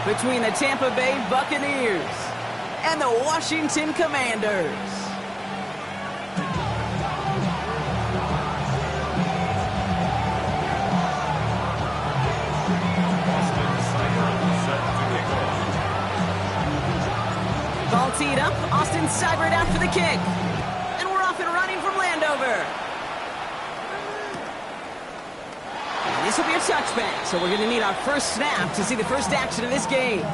between the Tampa Bay Buccaneers and the Washington Commanders. Ball teed up. Austin Seibert out for the kick. And we're off and running from Landover. And this will be a touchback, so we're going to need our first snap to see the first action of this game.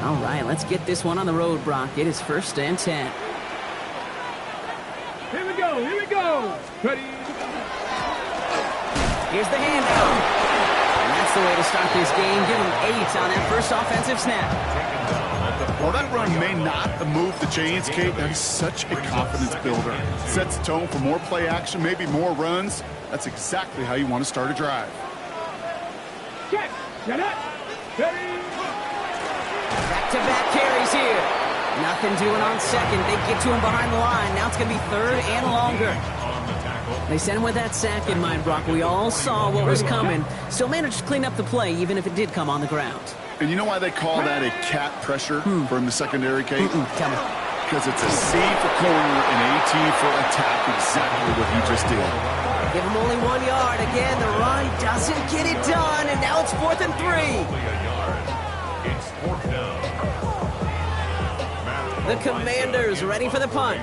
All right, let's get this one on the road, Brock. It is 1st and 10. Here we go, here we go. Ready. Here's the handoff. And that's the way to start this game. Give them 8 on that first offensive snap. While that run may not move the chains, Kate, that is such a confidence builder. Sets the tone for more play action, maybe more runs. That's exactly how you want to start a drive. Check. Get it. Ready. Back-to-back carries here. Nothing doing on second. They get to him behind the line. Now it's going to be 3rd and longer. They sent him with that sack in mind, Brock. We all saw what was coming. Still managed to clean up the play, even if it did come on the ground. And you know why they call that a cat pressure from the secondary, Kate? Tell me. Because it's a C for corner and AT for attack, exactly what he just did. Give him only 1 yard. Again, the run doesn't get it done, and now it's 4th and 3. The Commanders ready for the punt.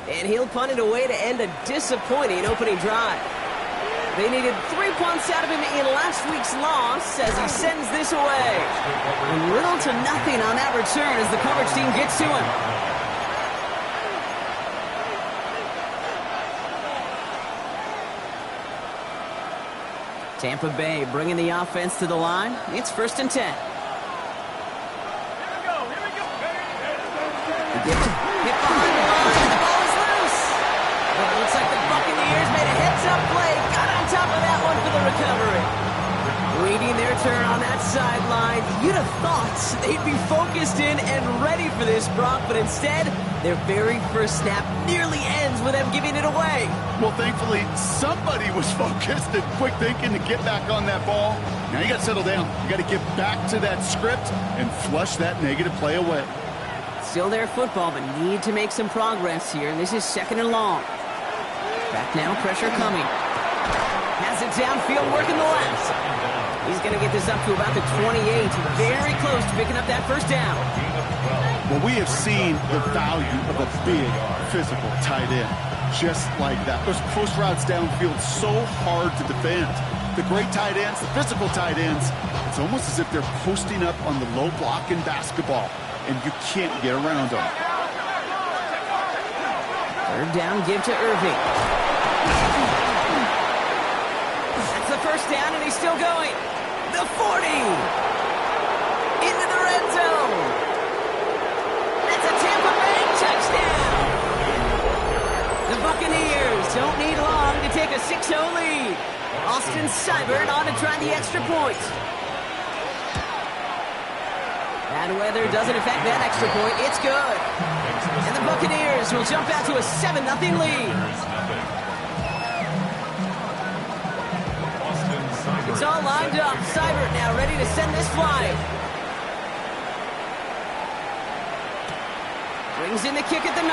And he'll punt it away to end a disappointing opening drive. They needed 3 punts out of him in last week's loss as he sends this away. And little to nothing on that return as the coverage team gets to him. Tampa Bay bringing the offense to the line. It's 1st and 10. Hit behind the line, and the ball is loose. But it looks like the Buccaneers made a heads-up play. Got on top of that one for the recovery. Waiting their turn on that sideline. You'd have thought they'd be focused in and ready for this, Brock, but instead, their very first snap nearly ends with them giving it away. Well, thankfully, somebody was focused and quick thinking to get back on that ball. Now you got to settle down. You got to get back to that script and flush that negative play away. Still their football, but need to make some progress here. This is 2nd and long. Back now, pressure coming. Has it downfield, working the left. He's going to get this up to about the 28. Very close to picking up that first down. Well, we have seen the value of a big, physical tight end. Just like that. Those post routes downfield so hard to defend. The great tight ends, the physical tight ends, it's almost as if they're posting up on the low block in basketball. And you can't get around them. 3rd down, give to Irving. That's the first down, and he's still going. The 40. Into the red zone. That's a Tampa Bay touchdown. The Buccaneers don't need long to take a 6-0 lead. Austin Seibert on to try the extra point. Bad weather doesn't affect that extra point. It's good. And the Buccaneers will jump out to a 7-0 lead. It's all lined up. Seibert now ready to send this flying. Brings in the kick at the 9.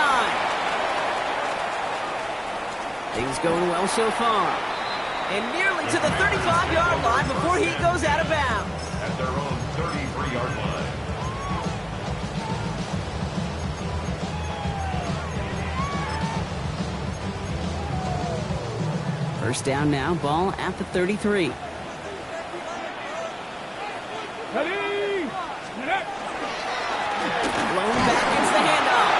Things going well so far. And nearly to the 35-yard line before he goes out of bounds. At their own 33-yard line. First down now, ball at the 33. Ready. Blown back against the handoff.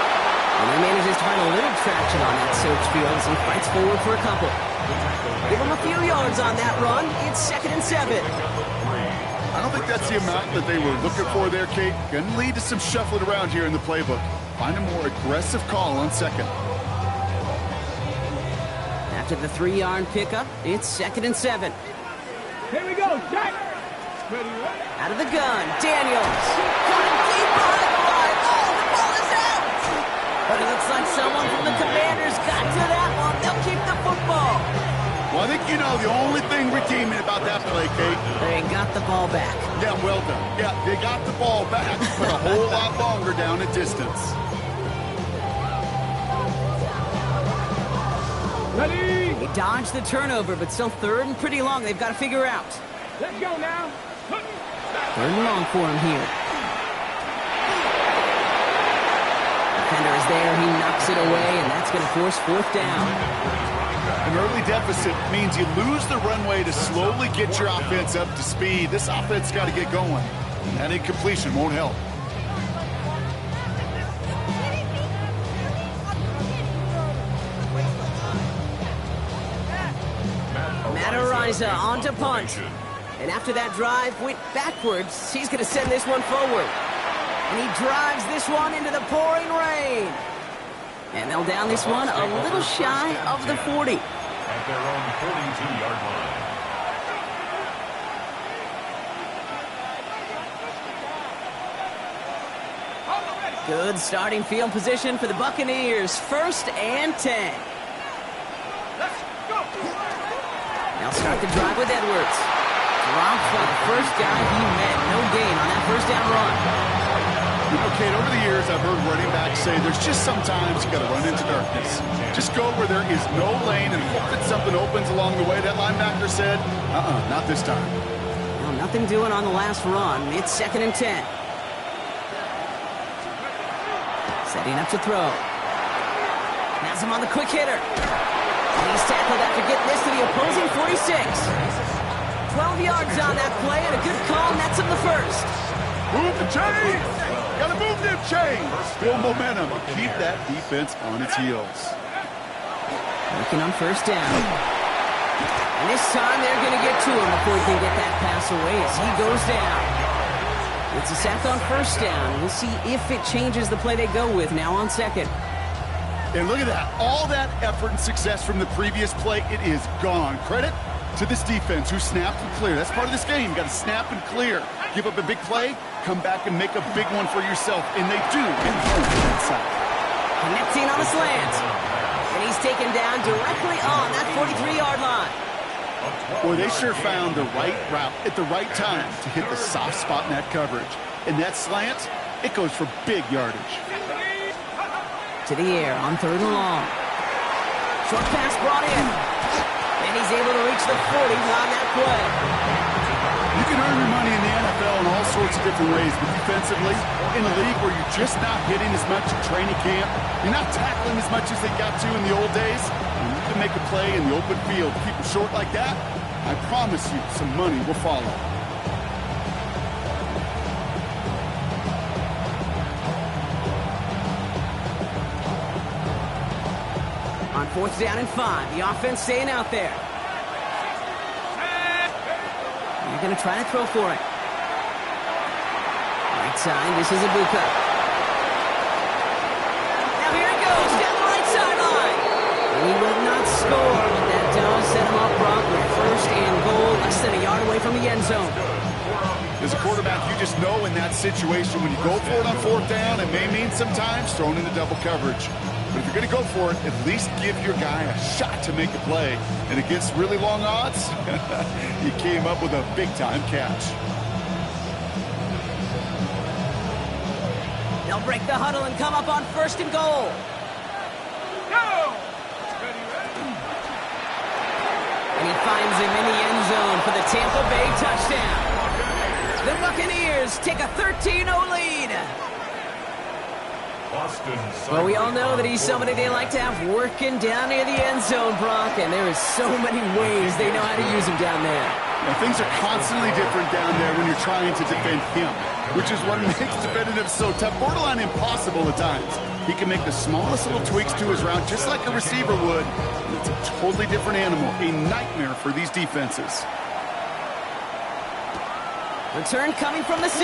And he manages to find a little traction on that search field as he fights forward for a couple. Give him a few yards on that run. It's 2nd and 7. I don't think that's the amount that they were looking for there, Kate. Going to lead to some shuffling around here in the playbook. Find a more aggressive call on 2nd. After the 3-yard pickup, it's 2nd and 7. Here we go, Jack. Ready, ready. Out of the gun, Daniels. Coming deep behind the line. Oh, the ball is out. But it looks like someone from the Commanders got to that one. They'll keep the football. Well, I think you know the only thing redeeming about that play, Kate. They got the ball back. Yeah, well done. Yeah, they got the ball back, but a whole lot longer down a distance. Ready. They dodged the turnover, but still third and pretty long. They've got to figure out. Let's go now. Third and long for him here. Defender is there. He knocks it away, and that's going to force fourth down. An early deficit means you lose the runway to slowly get your offense up to speed. This offense got to get going, and that incompletion won't help. Matariza on to punt. And after that drive went backwards, he's going to send this one forward. And he drives this one into the pouring rain. And they'll down this one a little shy of the 40. At their own 42-yard line. Good starting field position for the Buccaneers. 1st and 10. They'll start the drive with Edwards. Dropped by the first guy he met. No gain on that first down run. You know, Kate, over the years, I've heard running backs say there's just sometimes you got to run into darkness. Just go where there is no lane and hope that something opens along the way. That linebacker said, not this time. Well, nothing doing on the last run. It's 2nd and 10. Setting up to throw. Has him on the quick hitter. And he's tackled after getting this to the opposing 46. 12 yards on that play, and a good call nets him the first. Move the chains! Gotta move them chains! Build momentum. Keep that defense on its heels. Looking on first down. And this time they're going to get to him before he can get that pass away as he goes down. It's a sack on first down. We'll see if it changes the play they go with now on 2nd. And look at that. All that effort and success from the previous play, it is gone. Credit to this defense who snapped and cleared. That's part of this game. You got to snap and clear. Give up a big play, come back and make a big one for yourself. And they do get home to that side. Connecting on the slant. And he's taken down directly on that 43-yard line. Boy, they sure found the right route at the right time to hit the soft spot in that coverage. And that slant, it goes for big yardage. To the air on 3rd and long. Short pass brought in. And he's able to reach the 40 on that play. You can earn your money in the NFL in all sorts of different ways, but defensively, in a league where you're just not hitting as much at training camp, you're not tackling as much as they got to in the old days, and you can make a play in the open field. Keep it short like that, I promise you some money will follow. On 4th down and 5, the offense staying out there. They're going to try to throw for it. Right side, this is Ibuka. Now here it goes, down the right sideline. He will not score, but that does set him up properly. 1st and goal, less than a yard away from the end zone. As a quarterback, you just know in that situation, when you go for it on 4th down, it may mean sometimes thrown into double coverage. But if you're going to go for it, at least give your guy a shot to make a play. And against really long odds, he came up with a big-time catch. They'll break the huddle and come up on 1st and goal. Go! And he finds him in the end zone for the Tampa Bay touchdown. The Buccaneers take a 13-0 lead. Well, we all know that he's somebody they like to have working down near the end zone, Brock, and there is so many ways they know how to use him down there. Now, things are constantly different down there when you're trying to defend him, which is what makes defending him so tough, borderline impossible at times. He can make the smallest little tweaks to his route just like a receiver would. And it's a totally different animal, a nightmare for these defenses. Return coming from the 6.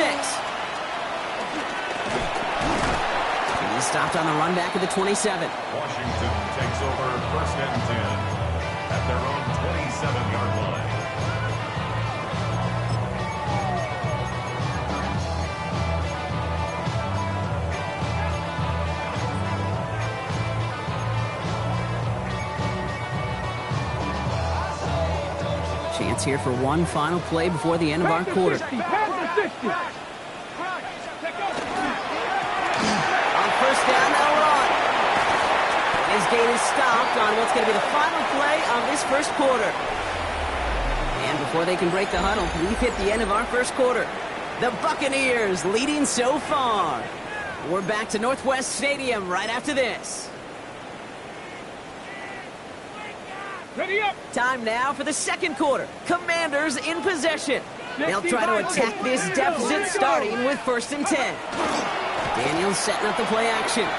He's stopped on the run back at the 27. Washington takes over 1st and 10 at their own 27-yard line. Chance here for one final play before the end of our quarter. Pass the 60. On first down, they'll run. His gain is stopped on what's going to be the final play of this first quarter. And before they can break the huddle, we've hit the end of our first quarter. The Buccaneers leading so far. We're back to Northwest Stadium right after this. Ready up. Time now for the second quarter. Commanders in possession. They'll try to attack this deficit starting with 1st and 10. Daniels setting up the play action.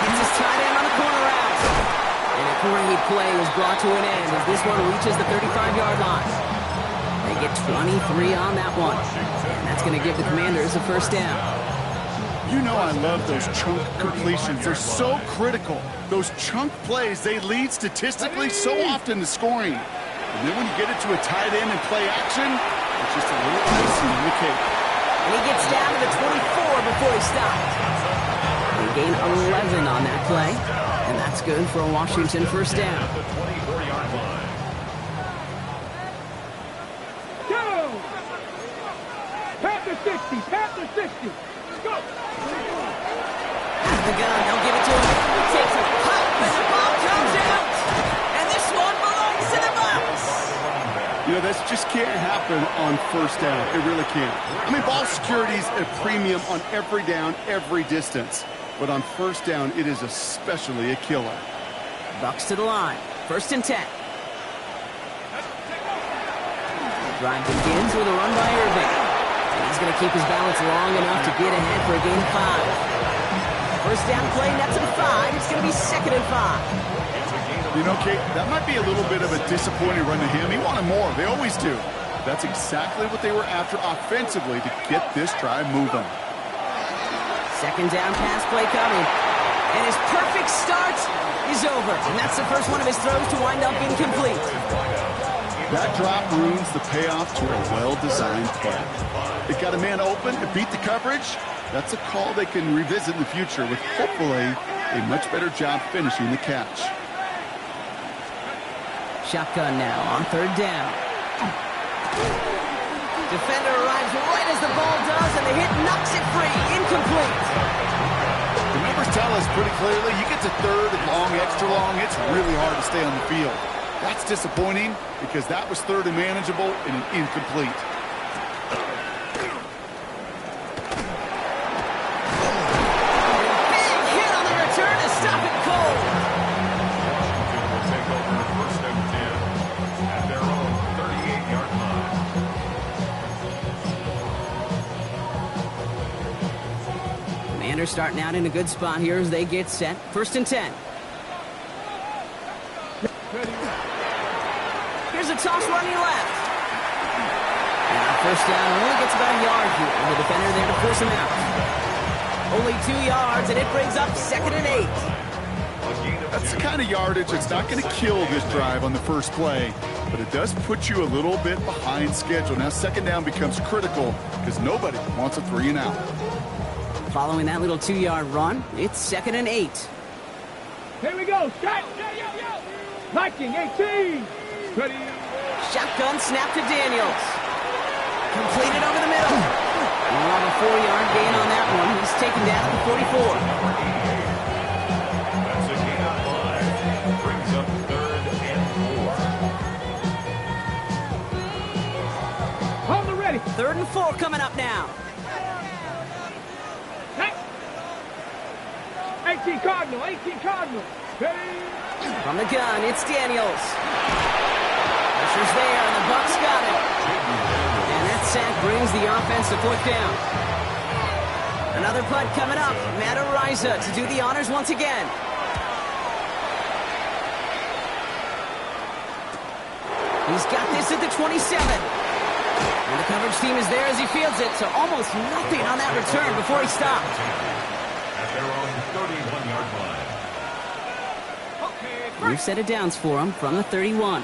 Gets his tight end on the corner route. And a great play is brought to an end as this one reaches the 35-yard line. They get 23 on that one. And that's going to give the Commanders a first down. You know I love those chunk completions. They're so critical. Those chunk plays, they lead statistically so often to scoring. And then when you get it to a tight end and play action, it's just a little icing on the cake. And he gets down to the 24 before he stopped. They gain 11 on that play. And that's good for a Washington first down. Go. Pass the 60. Pass the 60. Go. The gun, they'll give it to him. He takes a hop, and the ball comes out. And this one belongs to the Bucs. You know, this just can't happen on first down. It really can't. I mean, ball security's a premium on every down, every distance. But on first down, it is especially a killer. Bucs to the line. 1st and 10. Drive begins with a run by Irving. He's going to keep his balance long enough to get ahead for a gain of 5. First down play, nets him 5. It's going to be 2nd and 5. You know, Kate, that might be a little bit of a disappointing run to him. He wanted more. They always do. That's exactly what they were after offensively to get this drive moving. 2nd down pass play coming. And his perfect start is over. And that's the first one of his throws to wind up incomplete. That drop ruins the payoff to a well-designed play. It got a man open, it beat the coverage. That's a call they can revisit in the future with hopefully a much better job finishing the catch. Shotgun now on 3rd down. Defender arrives right as the ball does, and the hit knocks it free. Incomplete. The numbers tell us pretty clearly, you get to 3rd and long, extra long, it's really hard to stay on the field. That's disappointing because that was 3rd and manageable and an incomplete. Big hit on the return to stop it cold. Washington will take over 1st and 10 at their own 38-yard line. Commanders starting out in a good spot here as they get set. 1st and 10. Here's a toss running left. And on 1st down, only gets about a yard here. And the defender there to force him out. Only 2 yards, and it brings up 2nd and 8. That's the kind of yardage that's not going to kill this drive on the first play, but it does put you a little bit behind schedule. Now 2nd down becomes critical because nobody wants a 3 and out. Following that little 2-yard run, it's 2nd and 8. Here we go. Strike. Liking 18. Ready. Shotgun snap to Daniels. Completed over the middle. We'll have a 4-yard gain on that one. He's taken down at the 44. That's a gain on 5. Brings up 3rd and 4. Hold the ready. 3rd and 4 coming up now. 18 Cardinal. 18 Cardinal. Ready. From the gun, it's Daniels. Pressure's there, and the Bucs got it. And that sack brings the offense to 4th down. Another punt coming up. Matt Ariza to do the honors once again. He's got this at the 27. And the coverage team is there as he fields it, so almost nothing on that return before he stopped. At their own 31-yard line. Brief set of downs for him from the 31. On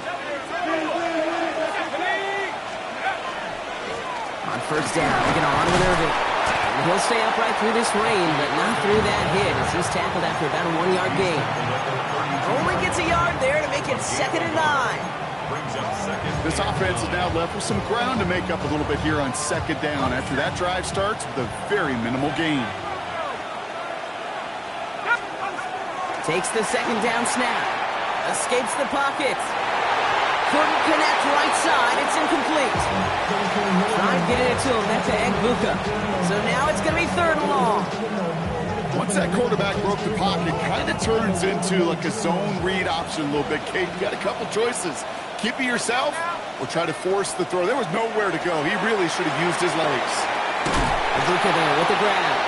1st down, they're going to run with Irving. And he'll stay upright through this rain, but not through that hit as he's tackled after about a 1-yard gain. Only gets a yard there to make it 2nd and 9. brings up second. This offense is now left with some ground to make up a little bit here on second down after that drive starts with a very minimal gain. Takes the second down snap. Escapes the pocket. Couldn't connect right side. It's incomplete. Trying to get it to him. That's to Bucs. So now it's going to be 3rd and long. Once that quarterback broke the pocket, kind of turns into like a zone read option a little bit. Kate, you got a couple choices. Keep it yourself or try to force the throw. There was nowhere to go. He really should have used his legs. Bucs there with the grab.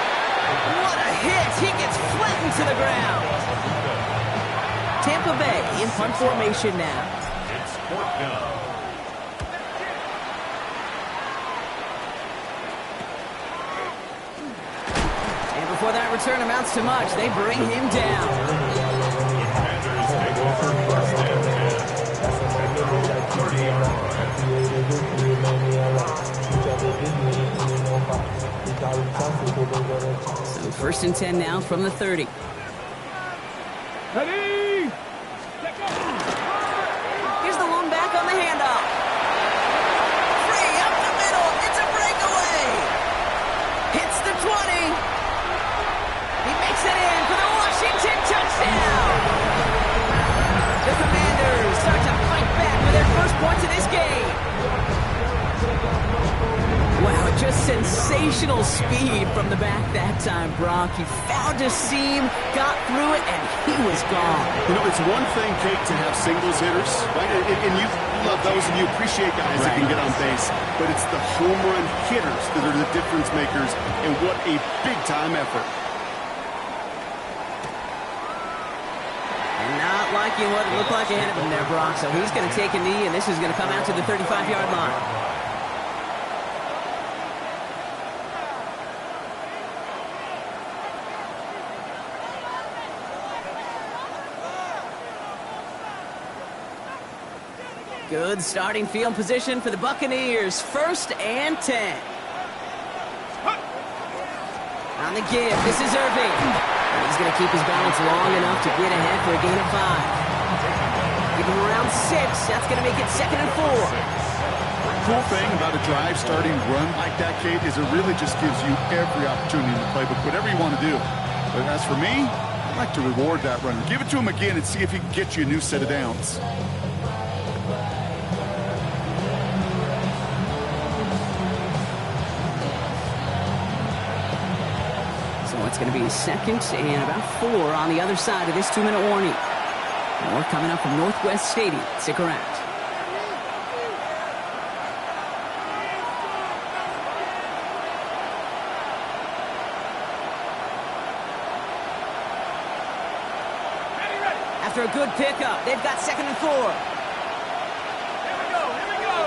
What a hit. He gets flattened to the ground. Tampa Bay in punt formation now. It's 4th down. And before that return amounts to much, they bring him down. The Commanders take over 1st and 10. 30-yard line. So 1st and 10 now from the 30. Ready? Here's the lone back on the handoff. Free up the middle. It's a breakaway. Hits the 20. He makes it in for the Washington touchdown. The Commanders start to fight back with their first points of this game. Wow, just sensational speed from the back that time, Brock. He found a seam, got through it, and he was gone. You know, it's one thing, Kate, to have singles hitters, right? And you love those and you appreciate guys that can get on base. But it's the home run hitters that are the difference makers, and what a big-time effort. And not liking what it looked like ahead of him there, Brock. So he's going to take a knee, and this is going to come out to the 35-yard line. Good starting field position for the Buccaneers. 1st and 10. On the give, this is Irving. He's going to keep his balance long enough to get ahead for a gain of 5. Give him around 6. That's going to make it 2nd and 4. The cool thing about a drive starting run like that, Kate, is it really just gives you every opportunity in the playbook, whatever you want to do. But as for me, I like to reward that runner. Give it to him again and see if he can get you a new set of downs. It's going to be 2nd and about 4 on the other side of this 2-minute warning. More coming up from Northwest Stadium. Stick around. After a good pickup, they've got 2nd and 4. Here we go.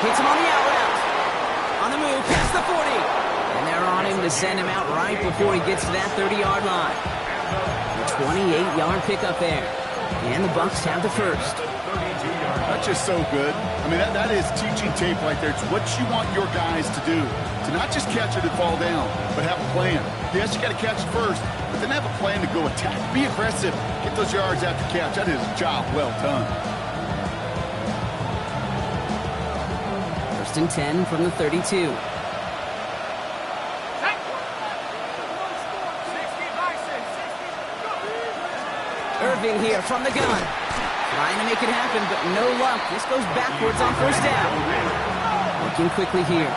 Hits him on the out route. On the move, past the 40. And they're on him to send him out right before he gets to that 30-yard line. A 28-yard pickup there. And the Bucs have the first. That's just so good. I mean, that is teaching tape right there. It's what you want your guys to do. To not just catch it and fall down, but have a plan. Yes, you got to catch it first, but then have a plan to go attack. Be aggressive. Get those yards after catch. That is a job well done. 1st and 10 from the 32. Irving here from the gun. Trying to make it happen, but no luck. This goes backwards on 1st down. Looking quickly here.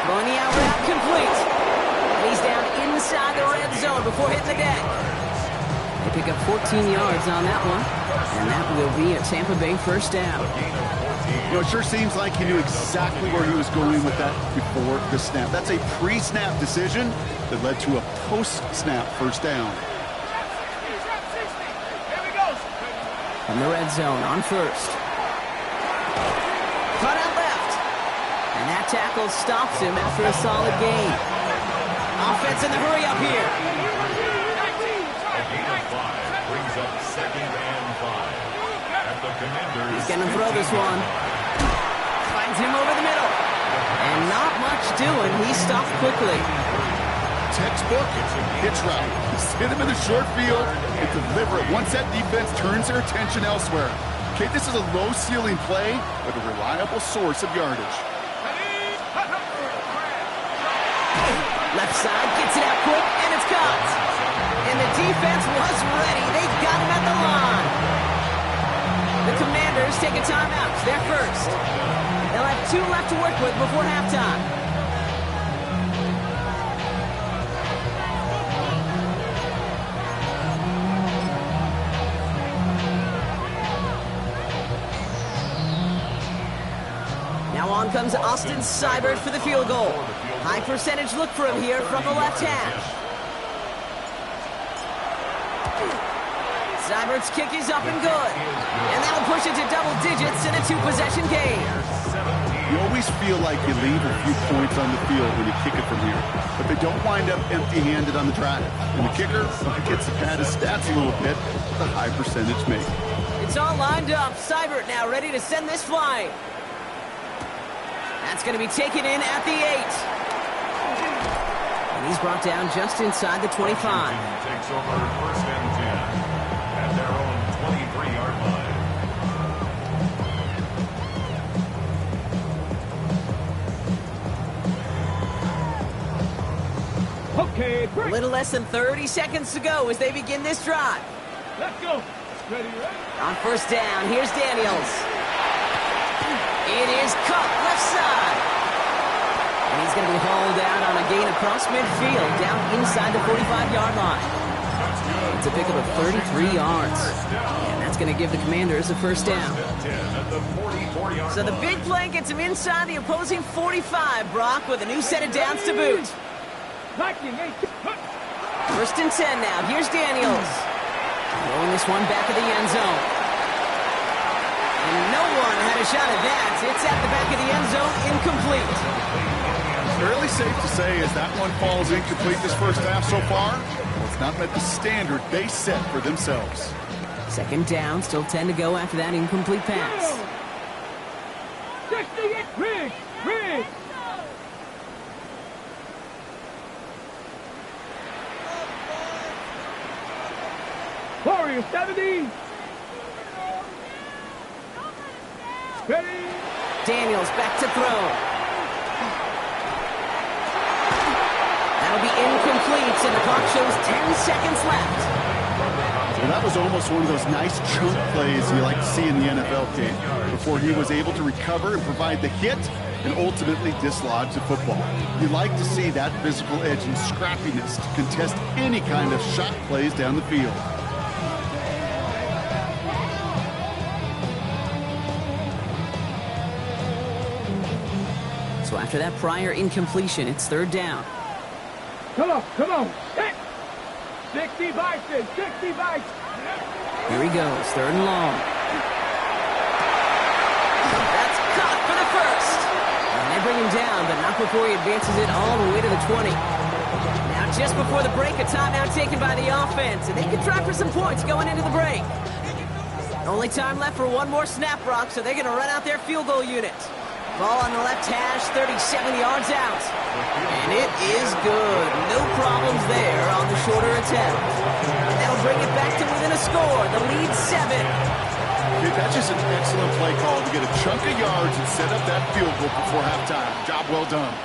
Throwing the out route complete. And he's down inside the red zone before hitting the deck. They pick up 14 yards on that one. And that will be a Tampa Bay 1st down. You know, it sure seems like he knew exactly where he was going with that before the snap. That's a pre-snap decision that led to a post-snap 1st down. From the red zone on 1st. Cut out left. And that tackle stops him after a solid gain. Offense in the hurry up here. Brings up 2nd and 5. At the Commanders. He's going to throw this one. Finds him over the middle. And not much doing. He stopped quickly. textbook hitch route. Just hit him in the short field and deliver it. Once that defense turns their attention elsewhere. Okay, this is a low-ceiling play, but a reliable source of yardage. Left side gets it out quick, and it's caught. And the defense was ready. They got him at the line. The Commanders take a timeout. They're first. They'll have 2 left to work with before halftime. Now on comes Austin Seibert for the field goal. High percentage look for him here from the left hash. Seibert's kick is up and good. And that'll push it to double digits in a 2-possession game. You always feel like you leave a few points on the field when you kick it from here, but they don't wind up empty-handed on the drive. And the kicker gets to pad his stats a little bit with a high percentage make. It's all lined up. Seibert now ready to send this flying. That's going to be taken in at the 8. And he's brought down just inside the 25. Takes over first and 10 at their own 23-yard line. Okay, A break. little less than 30 seconds to go as they begin this drive. Let's go. Ready, ready. On first down, here's Daniels. It is cut left side. And he's going to be hauled out on a gain across midfield down inside the 45-yard line. It's a pickup of 33 yards. And that's going to give the Commanders a first down. So the big play gets him inside the opposing 45, Brock, with a new set of downs to boot. First and 10 now. Here's Daniels. Throwing this one back of the end zone. And no one had a shot at that. It's at the back of the end zone, incomplete. Fairly safe to say as that one falls incomplete this first half so far, it's not met the standard they set for themselves. Second down, still 10 to go after that incomplete pass. 68, Riggs. Warrior 70. Ready. Daniels back to throw. That'll be incomplete, and the clock shows 10 seconds left. Well, that was almost one of those nice chunk plays you like to see in the NFL game before he was able to recover and provide the hit and ultimately dislodge the football. You like to see that physical edge and scrappiness to contest any kind of shot plays down the field. So after that prior incompletion, it's third down. Come on. 60 Bison. Here he goes, third and long. That's caught for the first. And they bring him down, but not before he advances it all the way to the 20. Now just before the break, a timeout taken by the offense, and they can try for some points going into the break. Only time left for one more snap, Brock, so they're going to run out their field goal unit. Ball on the left hash, 37 yards out. And it is good. No problems there on the shorter attempt. And that'll bring it back to within a score. The lead 7. Dude, that's just an excellent play call to get a chunk of yards and set up that field goal before halftime. Job well done.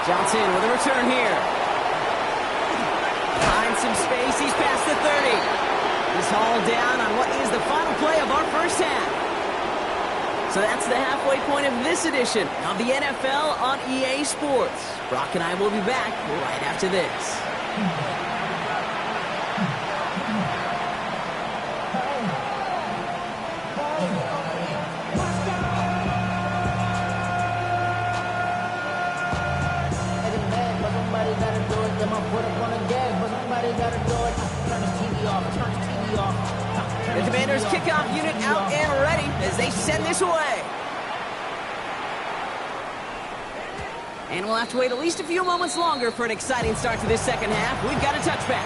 Johnson with a return here. Finds some space. He's past the 30. He's hauled down on what is the final play of our first half. So that's the halfway point of this edition of the NFL on EA Sports. Brock and I will be back right after this. The Commanders kickoff unit out and ready as they send this away. And we'll have to wait at least a few moments longer for an exciting start to this second half. We've got a touchback.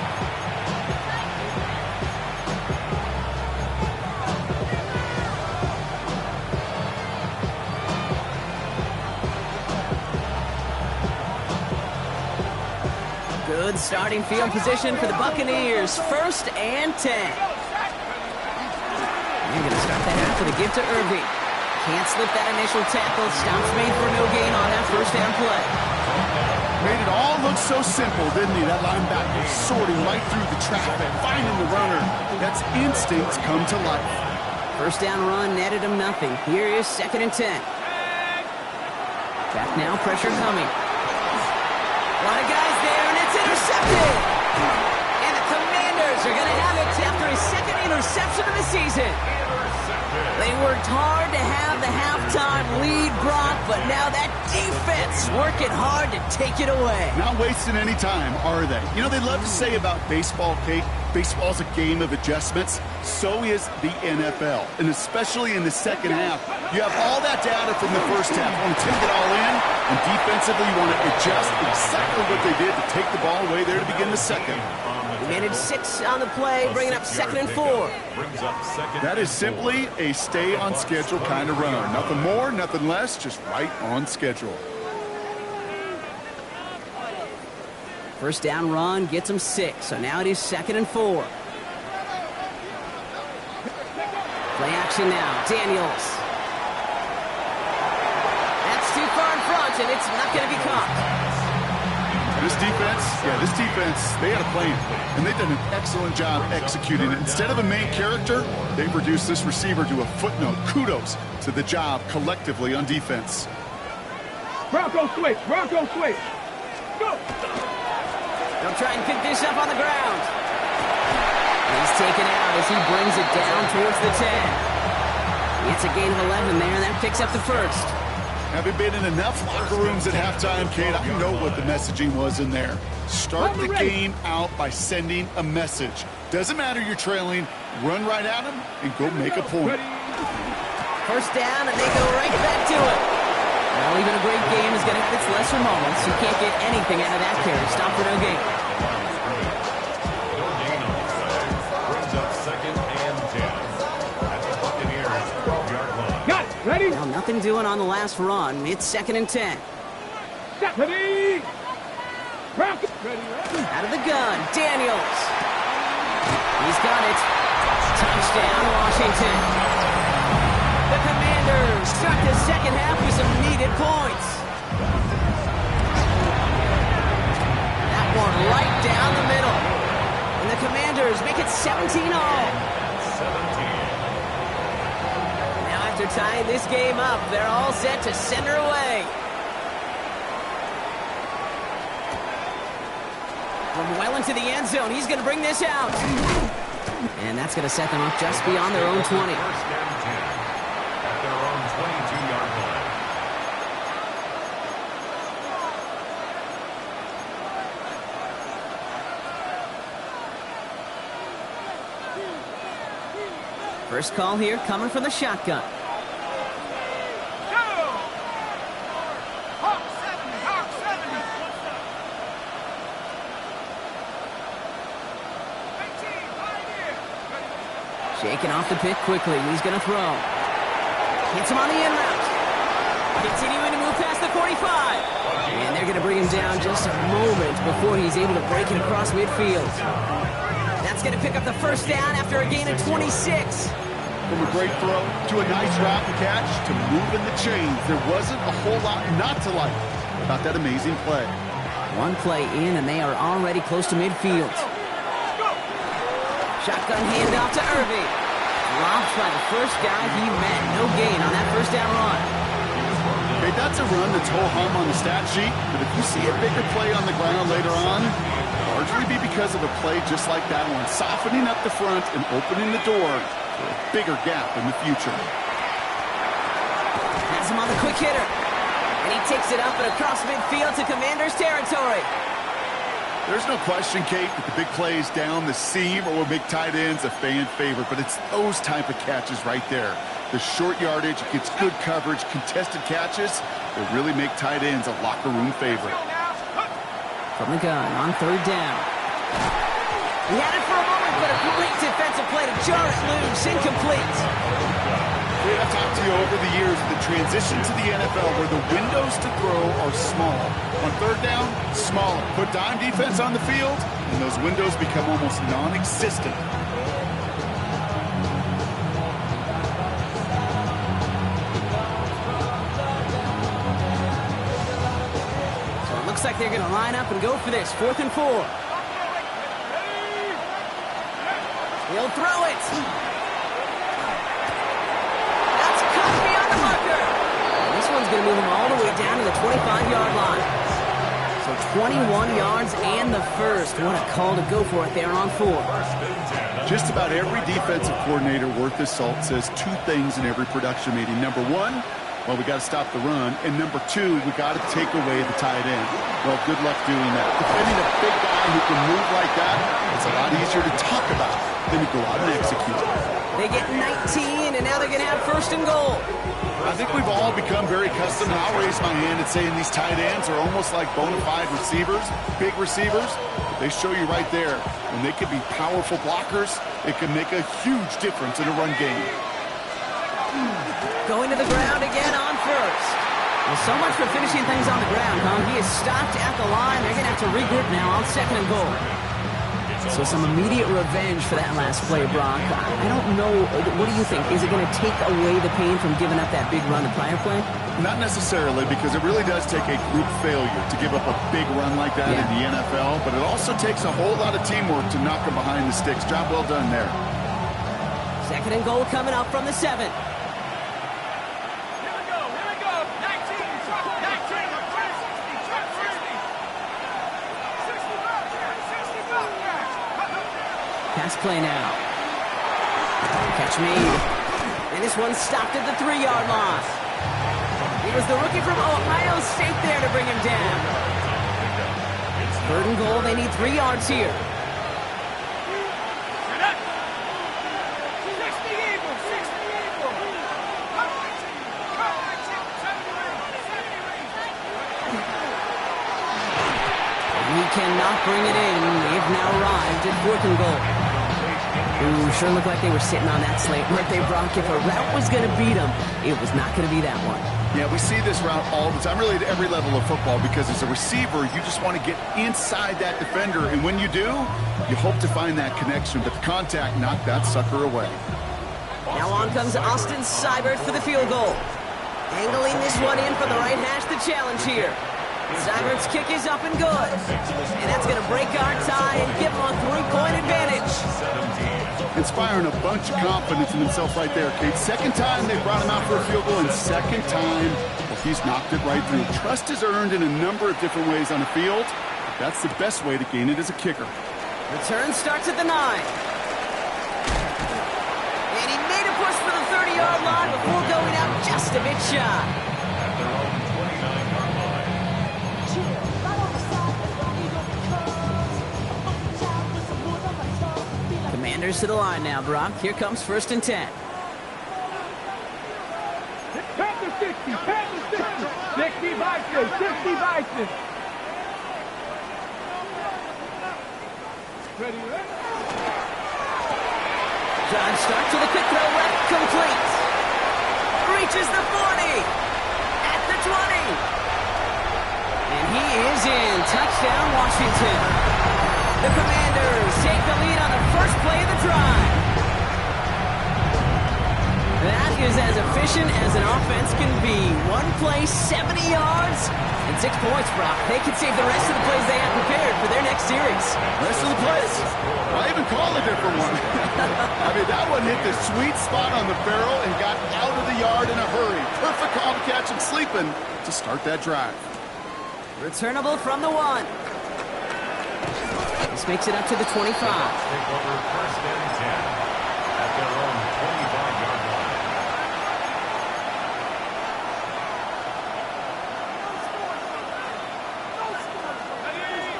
Good starting field position for the Buccaneers. 1st and 10. They're going to start the half with a give to Irving. Can't slip that initial tackle. Stops made for no gain on that 1st down play. Made it all look so simple, didn't he? That linebacker sorting right through the traffic, finding the runner. That's instincts come to life. 1st down run netted him nothing. Here is 2nd and 10. Back now, pressure coming. A lot of guys there, and it's intercepted. And the Commanders are going to have it after his 2nd interception of the season. They worked hard to have the halftime lead, Brock, but now that defense working hard to take it away. Not wasting any time, are they? You know, they love to say about baseball, Kate, baseball's a game of adjustments. So is the NFL, and especially in the second half. You have all that data from the first half. You want to take it all in, and defensively you want to adjust exactly what they did to take the ball away there to begin the second. Managed 6 on the play, bringing up 2nd and 4. That is simply a stay-on-schedule kind of run. Nothing more, nothing less, just right on schedule. 1st down run gets him 6, so now it is 2nd and 4. Play action now, Daniels. That's too far in front, and it's not going to be caught. This defense, they had a plan, and they've done an excellent job executing it. Instead of a main character, they've reduced this receiver to a footnote. Kudos to the job collectively on defense. Bronco switch. Bronco switch. Go. They'll try and pick this up on the ground. He's taken out as he brings it down towards the 10. It's a gain of 11 there, and that picks up the 1st. Having been in enough locker rooms at halftime, Kate, I know what the messaging was in there. Start the game out by sending a message. Doesn't matter you're trailing, run right at them and go make a point. 1st down, and they go right back to it. Well, even a great game is going to have its lesser moments. You can't get anything out of that carry. Stop for no gain. Brings up 2nd and 10 at the Buccaneers 12-yard line. Got it. Ready? Well, nothing doing on the last run. It's 2nd and 10. Ready. Bronco. Ready. Out of the gun, Daniels. He's got it. Touchdown, Washington. The Commanders start the second half with some needed points. That one right down the middle. And the Commanders make it 17 all. 17. Now after tying this game up, they're all set to send her away. From well into the end zone, he's going to bring this out. And that's going to set them up just beyond their own 20. 1st and 10 at their own 22-yard line. First call here coming from the shotgun. Shaking off the pick quickly. He's going to throw. Hits him on the in route. Continuing to move past the 45. And they're going to bring him down just a moment before he's able to break it across midfield. That's going to pick up the 1st down after a gain of 26. From a great throw to a nice route and catch to moving the chains. There wasn't a whole lot not to like about that amazing play. One play in, and they are already close to midfield. Shotgun handoff to Irving. Dropped by the first guy he met. No gain on that 1st down run. Okay, that's a run that's ho-hum on the stat sheet, but if you see a bigger play on the ground later on, largely be because of a play just like that one, softening up the front and opening the door for a bigger gap in the future. Has him on the quick hitter. And he takes it up and across midfield to Commanders territory. There's no question, Kate, that the big plays down the seam or will make tight ends a fan favorite, but it's those type of catches right there. The short yardage, it gets good coverage, contested catches that really make tight ends a locker room favorite. From the gun on 3rd down. He had it for a moment, but a great defensive play to jar it loose. Incomplete. I've talked to you over the years, the transition to the NFL where the windows to throw are small. On third down, smaller. Put dime defense on the field, and those windows become almost non-existent. So it looks like they're going to line up and go for this. 4th and 4. He'll throw it. That's cut beyond the marker. And this one's going to move him all the way down to the 25-yard line. So 21 yards and the first. What a call to go for it there on 4. Just about every defensive coordinator worth his salt says two things in every production meeting. Number one, well, we got to stop the run. And number two, we got to take away the tight end. Well, good luck doing that. Defending a big guy who can move like that, it's a lot easier to talk about than to go out and execute. They get 19, and now they're going to have 1st and goal. I think we've all become very accustomed, and I'll raise my hand and saying these tight ends are almost like bona fide receivers, big receivers. They show you right there, when they can be powerful blockers, it can make a huge difference in a run game. Going to the ground again on 1st. Well, so much for finishing things on the ground, huh? He is stopped at the line. They're going to have to regroup now on 2nd and goal. So some immediate revenge for that last play, Brock. I don't know. What do you think? Is it going to take away the pain from giving up that big run the prior play? Not necessarily, because it really does take a group failure to give up a big run like that in the NFL, but it also takes a whole lot of teamwork to knock them behind the sticks. Job well done there. 2nd and goal coming up from the 7. Pass play now. Catch made. And this one stopped at the 3-yard line. It was the rookie from Ohio State there to bring him down. 3rd and goal. They need 3 yards here. He cannot bring it in. They've now arrived at 4th and goal. Ooh, sure looked like they were sitting on that slate, weren't they, Brock? If a route was going to beat them, it was not going to be that one. Yeah, we see this route all the time, really at every level of football, because as a receiver, you just want to get inside that defender, and when you do, you hope to find that connection, but the contact knocked that sucker away. Now on comes Austin Seibert for the field goal. Angling this one in for the right hash to challenge here. Seibert's kick is up and good. And that's going to break our tie and give him a 3-point advantage. Inspiring a bunch of confidence in himself right there, Kate. 2nd time they brought him out for a field goal, and 2nd time, well, he's knocked it right through. Trust is earned in a number of different ways on the field. That's the best way to gain it as a kicker. Return starts at the 9. And he made a push for the 30-yard line before going out just a bit shy. Commanders to the line now, Brock. Here comes 1st and 10. Panther 60, Panther 60. 60 Vikings, 60 Vikings. Ready, ready? Drive start to the quick throw left, complete. Reaches the 40. At the 20. And he is in. Touchdown, Washington. The Commanders take the lead on the first play of the drive. That is as efficient as an offense can be. One play, 70 yards, and 6 points, Brock. They can save the rest of the plays they have prepared for their next series. Rest of the plays? I even call a different one. I mean, that one hit the sweet spot on the barrel and got out of the yard in a hurry. Perfect call to catch him sleeping to start that drive. Returnable from the 1. This makes it up to the 25. Take over 1st and 10 at their own 25-yard line.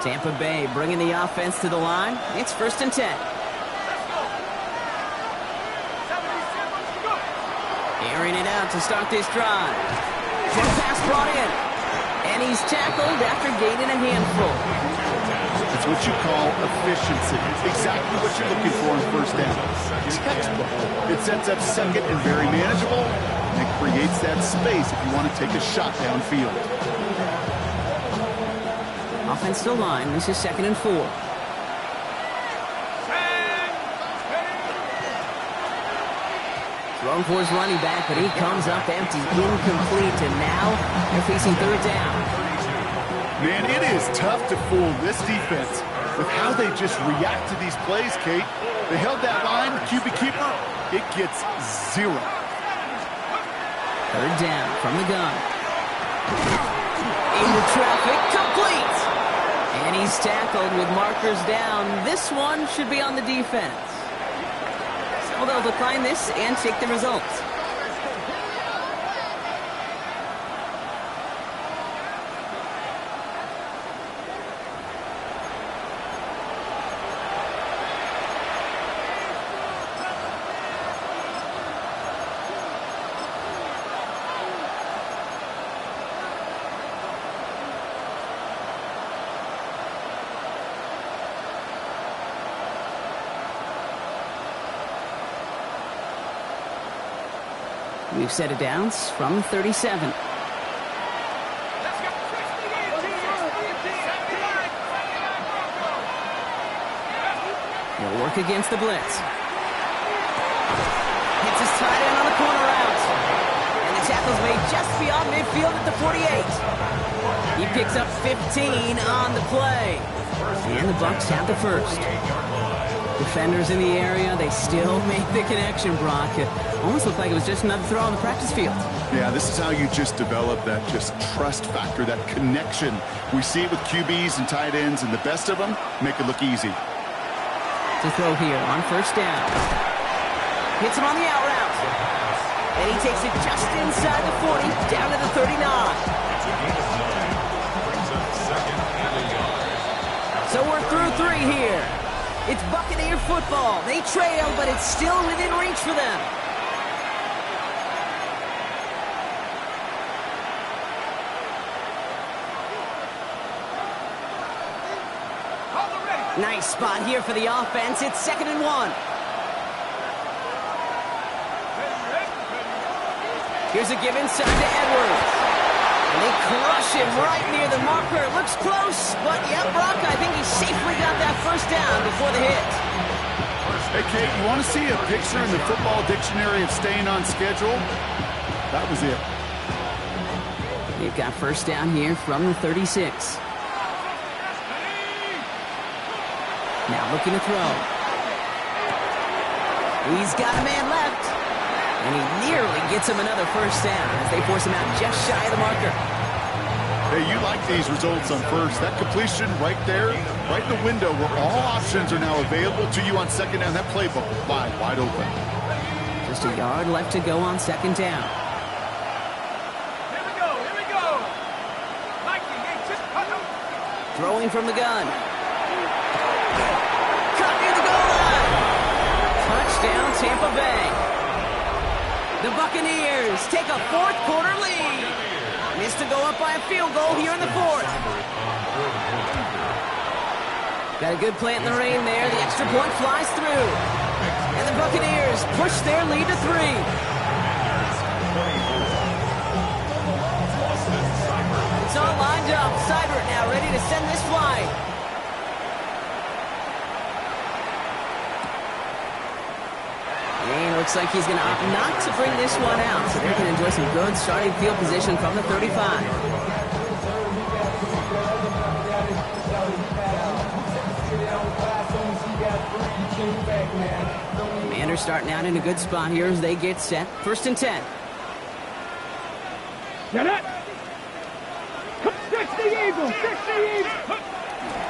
Tampa Bay bringing the offense to the line. It's 1st and 10. Airing it out to start this drive. Quick pass brought in. And he's tackled after gaining a handful. It's what you call efficiency. Exactly what you're looking for in first down. Textbook. It sets up second and very manageable, and it creates that space if you want to take a shot downfield. Offensive line. This is 2nd and 4. Thrown for his running back, but he comes up empty, incomplete, and now they're facing 3rd down. Man, it is tough to fool this defense with how they just react to these plays, Kate. They held that line, the QB keeper, it gets 0. 3rd down from the gun. Into traffic, complete! And he's tackled with markers down. This one should be on the defense. So they'll decline this and take the results. We've set it down from 37. He'll work against the blitz. Hits his tight end on the corner out. And the tackle's made just beyond midfield at the 48. He picks up 15 on the play. And the Bucs have the first. Defenders in the area, they still make the connection, Brock. It almost looked like it was just another throw on the practice field. Yeah, this is how you just develop that just trust factor, that connection. We see it with QBs and tight ends, and the best of them make it look easy. To throw here on 1st down. Hits him on the out route. And he takes it just inside the 40, down to the 39. So we're through 3 here. It's Buccaneer football. They trail, but it's still within reach for them. Nice spot here for the offense. It's 2nd and 1. Here's a give inside to Edwards. And they crush him right near the marker. Looks close, but yeah, Brock, I think he safely got that 1st down before the hit. Hey, Kate, you want to see a picture in the football dictionary of staying on schedule? That was it. They've got 1st down here from the 36. Now looking to throw. He's got a man left. And he nearly gets him another 1st down as they force him out just shy of the marker. Hey, you like these results on 1st. That completion right there, right in the window where all options are now available to you on 2nd down. That playbook wide open. Just a yard left to go on 2nd down. Here we go. Throwing from the gun. Cut near the goal line. Touchdown, Tampa Bay. The Buccaneers take a 4th quarter lead. Missed to go up by a field goal here in the 4th. Got a good plant in the rain there. The extra point flies through. And the Buccaneers push their lead to 3. It's all lined up. Seibert now ready to send this flying. And looks like he's going to opt not to bring this one out, so they can enjoy some good starting field position from the 35. Commanders starting out in a good spot here as they get set. 1st and 10. Get it! 60 Eagles! 60 Eagles!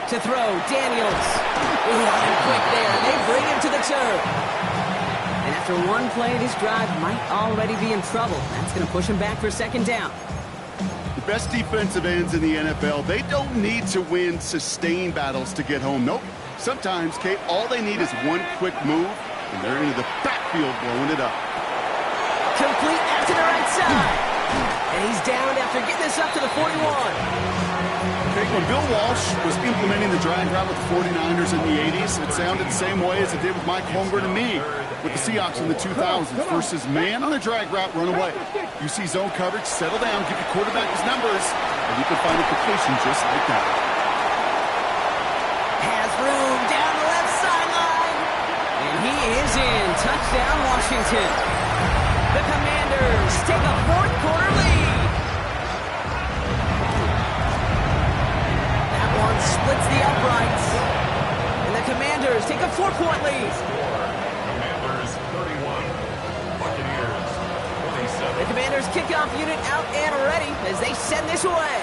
To throw, Daniels. And quick there, and they bring him to the turf. And after one play, this drive might already be in trouble. That's going to push him back for 2nd down. The best defensive ends in the NFL, they don't need to win sustained battles to get home. Nope. Sometimes, Kate, all they need is one quick move, and they're into the backfield blowing it up. Complete out to the right side. And he's down after getting this up to the 41. Okay, when Bill Walsh was implementing the drag route with the 49ers in the 80s, it sounded the same way as it did with Mike Holmgren and me with the Seahawks in the 2000s versus man on a drag route, run away. You see zone coverage, settle down, give your quarterback his numbers, and you can find a completion just like that. Has room down the left sideline. And he is in. Touchdown, Washington. The Commanders take a fourth quarter lead. That one splits the uprights. And the Commanders take a 4-point lead. Commanders 31, Buccaneers 27. The Commanders kickoff unit out and ready as they send this away.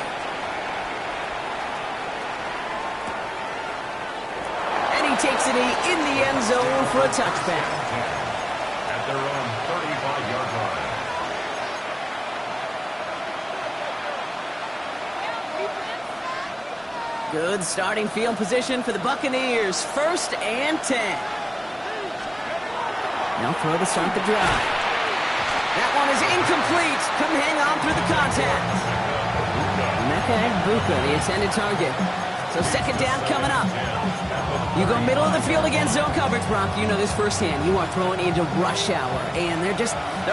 And he takes it in the end zone for a touchback. At their own 35-yard line. Good starting field position for the Buccaneers. 1st and 10. Now throw to start the drive. That one is incomplete. Couldn't hang on through the contact. Bucs, the intended target. So 2nd down coming up. You go middle of the field against zone coverage, Brock. You know this firsthand. You are throwing into rush hour, and there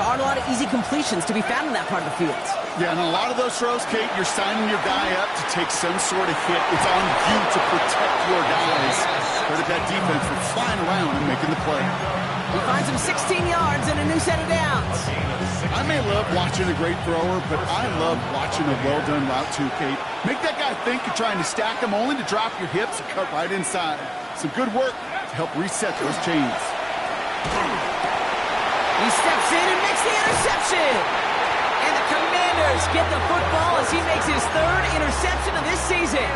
aren't a lot of easy completions to be found in that part of the field. Yeah, and a lot of those throws, Kate, you're signing your guy up to take some sort of hit. It's on you to protect your guys. Credit that defense for flying around and making the play. He finds him 16 yards and a new set of downs. I may love watching a great thrower, but I love watching a well-done route too, Kate. Make that guy think you're trying to stack him only to drop your hips and cut right inside. Some good work to help reset those chains. He steps in and makes the interception. And the Commanders get the football as he makes his 3rd interception of this season.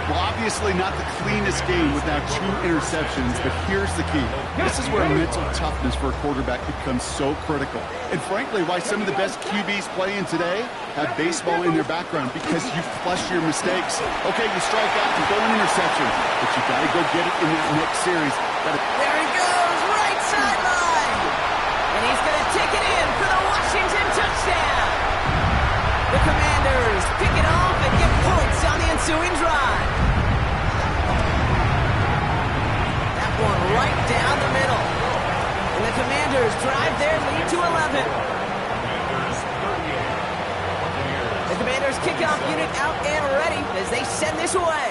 Well, obviously not the cleanest game with now 2 interceptions, but here's the key. This is where mental toughness for a quarterback becomes so critical. And frankly, why some of the best QBs playing today have baseball in their background, because you flush your mistakes. Okay, you strike out and throw an interception, but you got to go get it in that next series. There he goes, right sideline. And he's going to take it in for the Washington touchdown. The Commanders pick it off and get points on the ensuing drive. That one right down the middle. And the Commanders drive their lead to 11. The Commanders kickoff unit out and ready as they send this away.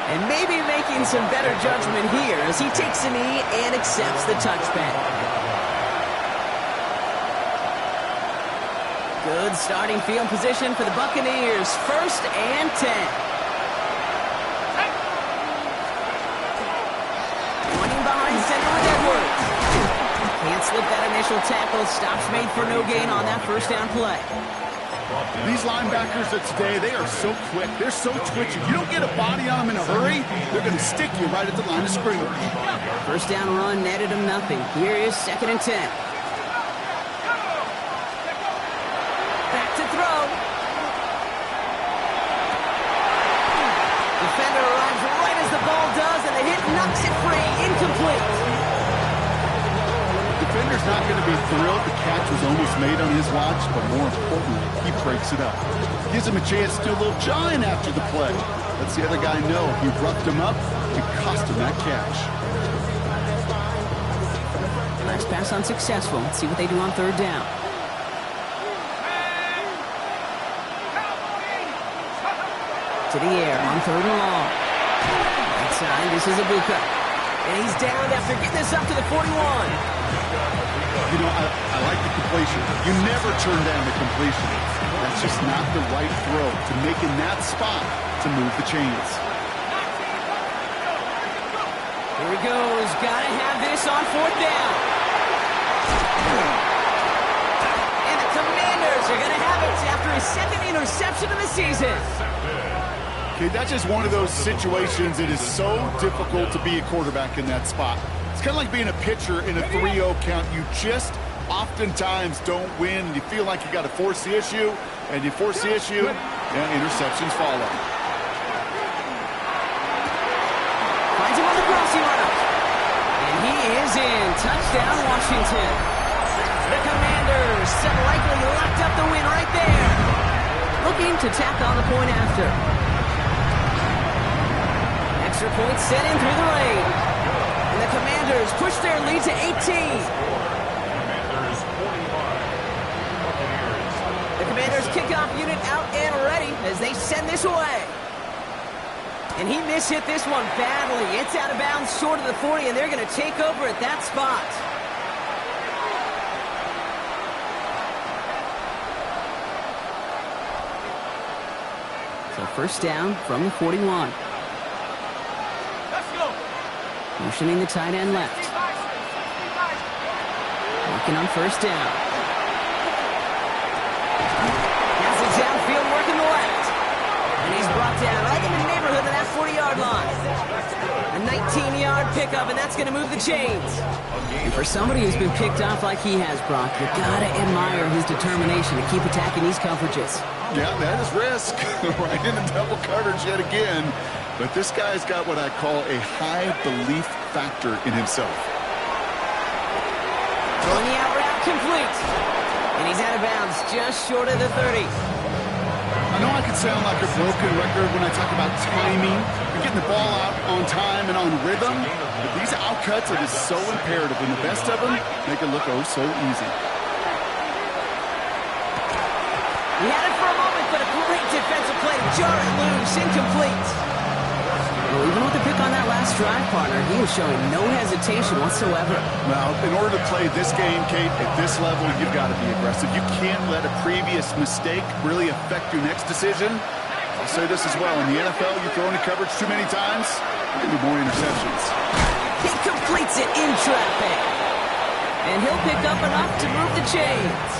And maybe making some better judgment here as he takes a knee and accepts the touchback. Good starting field position for the Buccaneers. 1st and 10. Pointing behind center with Edwards. Can't slip that initial tackle. Stops made for no gain on that 1st down play. These linebackers of today, they are so quick. They're so twitchy. You don't get a body on them in a hurry, they're going to stick you right at the line of scrimmage. 1st down run netted him nothing. Here is 2nd and 10. Back to throw. Defender arrives right as the ball does, and the hit knocks it free. Incomplete. Defender's not going to be thrilled the catch was almost made on his watch, but more importantly, he breaks it up. Gives him a chance to do a little jawing after the play. Lets the other guy know he roughed him up and cost him that catch. Last pass unsuccessful. Let's see what they do on 3rd down. To the air on 3rd and long. Right side, this is Bucs. And he's down after getting this up to the 41. You know, I like the completion. You never turn down the completion. That's just not the right throw to make in that spot to move the chains. Here he goes. Gotta have this on 4th down. And the Commanders are gonna have it after his 2nd interception of the season. Okay, that's just one of those situations. It is so difficult to be a quarterback in that spot. It's kind of like being a pitcher in a 3-0 count. You just oftentimes don't win. You feel like you got to force the issue, and you force the issue, and interceptions follow. Finds him on the crossing route. And he is in. Touchdown, Washington. The Commanders likely locked up the win right there. Looking to tack on the point after. Extra point set in through the lane. And the Commanders push their lead to 18. Commanders 45. Buccaneers. The Commanders kickoff unit out and ready as they send this away. And he mishit this one badly. It's out of bounds short of the 40, and they're going to take over at that spot. So first down from the 41. Let's go. Motioning the tight end left. Working on first down. Has it downfield working the left. And he's brought down right in the neighborhood of that 40-yard line. A 19-yard pickup, and that's going to move the chains. And for somebody who's been picked off like he has, Brock, you got to admire his determination to keep attacking these coverages. Yeah, that is risk. Right in the double coverage yet again. But this guy's got what I call a high belief factor in himself. Throwing the out route complete. And he's out of bounds just short of the 30. I know I can sound like a broken record when I talk about timing and getting the ball out on time and on rhythm, but these outcuts are just so imperative, and the best of them make it look oh so easy. He had it for a moment, but a great defensive play. Jar it loose, incomplete. Well, even with the pick on that last drive, partner, he was showing no hesitation whatsoever. Now, in order to play this game, Kate, at this level, you've got to be aggressive. You can't let a previous mistake really affect your next decision. I'll say this as well. In the NFL, you throw into coverage too many times, there'll be more interceptions. He completes it in traffic. And he'll pick up enough to move the chains.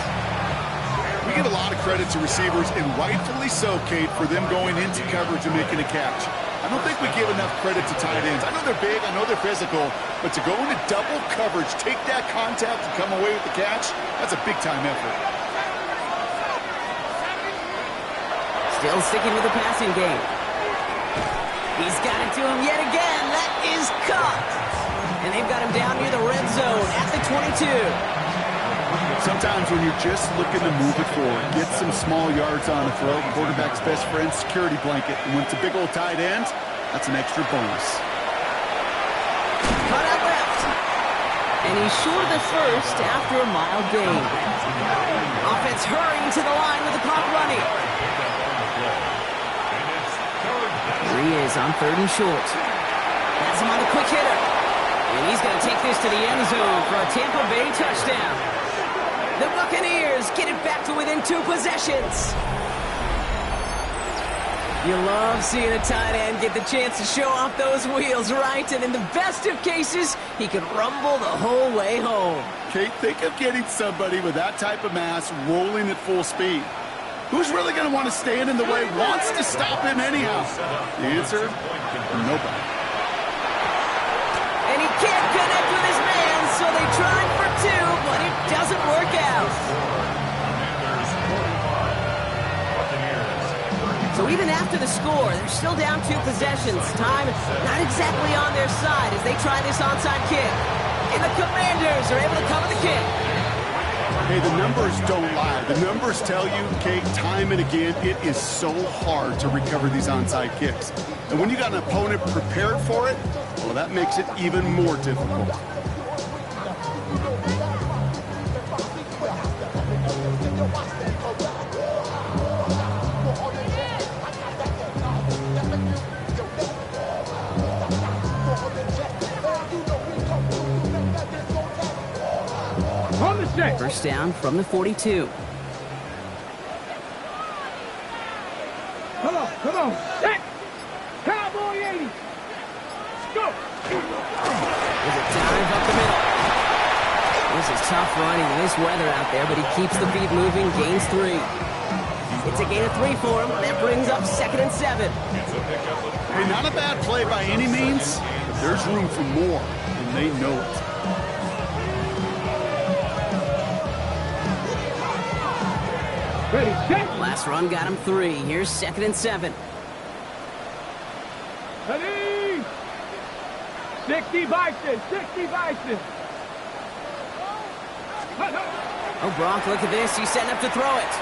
We give a lot of credit to receivers, and rightfully so, Kate, for them going into coverage and making a catch. I don't think we give enough credit to tight ends. I know they're big, I know they're physical, but to go into double coverage, take that contact and come away with the catch, that's a big-time effort. Still sticking with the passing game. He's got it to him yet again. That is caught. And they've got him down near the red zone at the 22. Sometimes when you're just looking to move it forward, get some small yards on the throw, quarterback's best friend, security blanket. And when it's a big old tight end, that's an extra bonus. Cut out left. And he's short of the first after a mile gain. Offense hurrying to the line with the clock running. Here he is on 3rd and short. Has him on the quick hitter. And he's going to take this to the end zone for a Tampa Bay touchdown. The Buccaneers get it back to within 2 possessions. You love seeing a tight end get the chance to show off those wheels, right? And in the best of cases, he could rumble the whole way home. Kate, think of getting somebody with that type of mass rolling at full speed. Who's really going to want to stand in the way, wants to stop him anyhow? The answer? Nobody. And he can't connect with his man, so they tried for 2, but it doesn't work out. So even after the score, they're still down 2 possessions. Time not exactly on their side as they try this onside kick. And the Commanders are able to cover the kick. Hey, the numbers don't lie. The numbers tell you, Kate, time and again, it is so hard to recover these onside kicks. And when you got an opponent prepared for it, well, that makes it even more difficult. On the set. First down from the 42. Come on. Set. Cowboy 80. Go. There's a dive up the middle. This is tough running in this weather out there, but he keeps the feet moving, gains 3. It's a gain of 3 for him. That brings up 2nd and 7. Hey, not a bad play by any means, but there's room for more, and they know it. Ready, set. Last run got him 3. Here's 2nd and 7. Ready. 60 Bison. 60 Bison. Oh, Brock, look at this. He's setting up to throw it.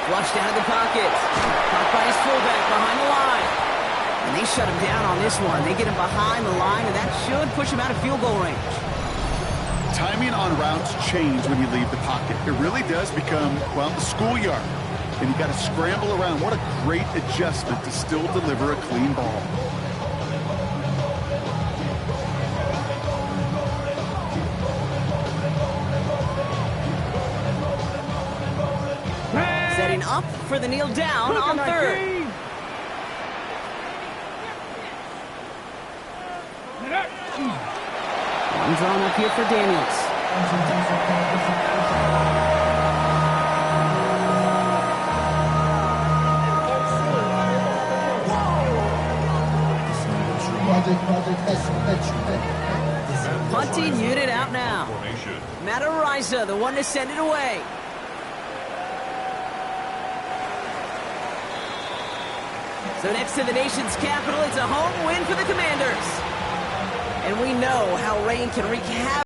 Flushed out of the pocket. Caught by his fullback behind the line. And they shut him down on this one. They get him behind the line, and that should push him out of field goal range. Timing on routes change when you leave the pocket. It really does become, well, the schoolyard. And you got to scramble around. What a great adjustment to still deliver a clean ball. Setting up for the kneel down on third. One drawn up here for Daniels. Punting unit out now. Matt Ariza, the one to send it away. So next to the nation's capital, it's a home win for the Commanders. And we know how rain can wreak havoc.